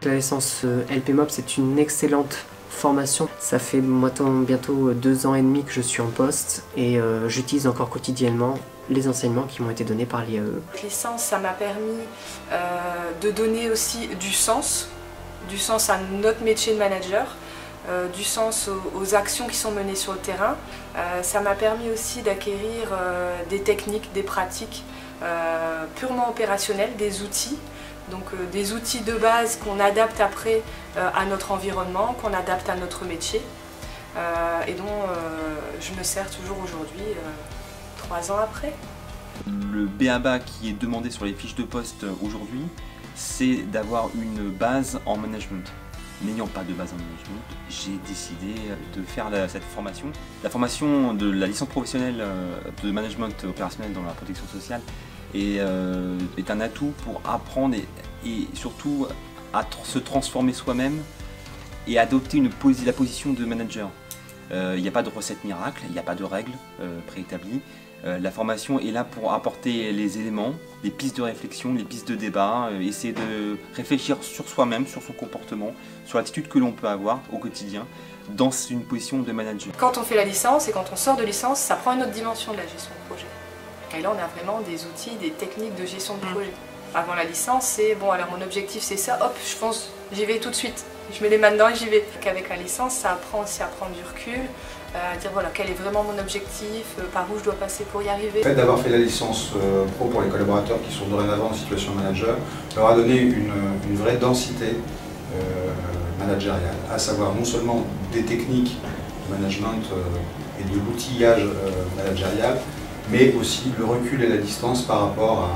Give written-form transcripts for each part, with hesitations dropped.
La licence LPMOP, c'est une excellente formation. Ça fait bientôt 2 ans et demi que je suis en poste et j'utilise encore quotidiennement les enseignements qui m'ont été donnés par l'IAE. La licence, ça m'a permis de donner aussi du sens à notre métier de manager, du sens aux actions qui sont menées sur le terrain. Ça m'a permis aussi d'acquérir des techniques, des pratiques purement opérationnelles, des outils. Donc des outils de base qu'on adapte après à notre environnement, qu'on adapte à notre métier et dont je me sers toujours aujourd'hui, 3 ans après. Le b.a.-ba qui est demandé sur les fiches de poste aujourd'hui, c'est d'avoir une base en management. N'ayant pas de base en management, j'ai décidé de faire cette formation. La formation de la licence professionnelle de management opérationnel dans la protection sociale est un atout pour apprendre et surtout à se transformer soi-même et adopter la position de manager. Il n'y a pas de recette miracle, il n'y a pas de règles préétablies. La formation est là pour apporter les éléments, les pistes de réflexion, les pistes de débat, essayer de réfléchir sur soi-même, sur son comportement, sur l'attitude que l'on peut avoir au quotidien dans une position de manager. Quand on fait la licence et quand on sort de licence, ça prend une autre dimension de la gestion de projet. Et là, on a vraiment des outils, des techniques de gestion de projet. Avant la licence, c'est bon, alors mon objectif c'est ça, hop, je fonce, j'y vais tout de suite. Je mets les mains dedans et j'y vais. Qu'avec la licence, ça apprend aussi à prendre du recul, à dire voilà, quel est vraiment mon objectif, par où je dois passer pour y arriver. Le fait d'avoir fait la licence pro pour les collaborateurs qui sont dorénavant en situation manager leur a donné une vraie densité managériale, à savoir non seulement des techniques de management et de l'outillage managérial, mais aussi le recul et la distance par rapport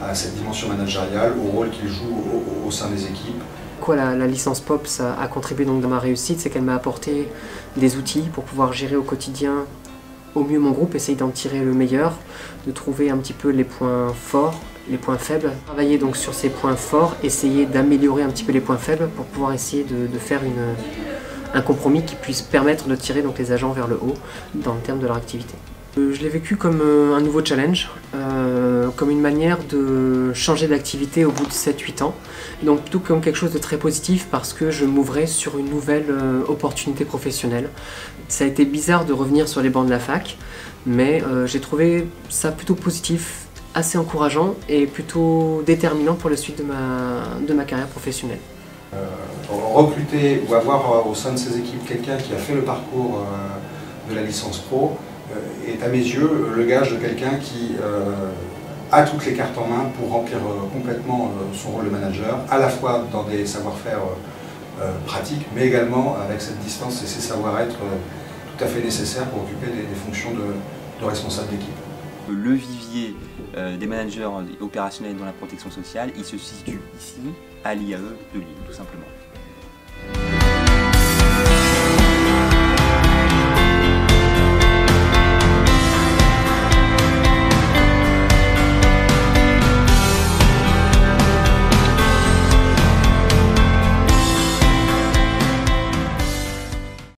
à cette dimension managériale, au rôle qu'ils jouent au sein des équipes. La licence POP ça a contribué donc dans ma réussite, c'est qu'elle m'a apporté des outils pour pouvoir gérer au quotidien au mieux mon groupe, essayer d'en tirer le meilleur, de trouver un petit peu les points forts, les points faibles. Travailler donc sur ces points forts, essayer d'améliorer un petit peu les points faibles pour pouvoir essayer de faire un compromis qui puisse permettre de tirer donc les agents vers le haut dans le terme de leur activité. Je l'ai vécu comme un nouveau challenge, comme une manière de changer d'activité au bout de 7-8 ans. Donc plutôt comme quelque chose de très positif parce que je m'ouvrais sur une nouvelle opportunité professionnelle. Ça a été bizarre de revenir sur les bancs de la fac, mais j'ai trouvé ça plutôt positif, assez encourageant et plutôt déterminant pour la suite de ma carrière professionnelle. Recruter ou avoir au sein de ses équipes quelqu'un qui a fait le parcours de la licence pro est à mes yeux le gage de quelqu'un qui a toutes les cartes en main pour remplir complètement son rôle de manager, à la fois dans des savoir-faire pratiques, mais également avec cette distance et ces savoir-être tout à fait nécessaires pour occuper des fonctions de responsable d'équipe. Le vivier des managers opérationnels dans la protection sociale, il se situe ici, à l'IAE de Lille, tout simplement.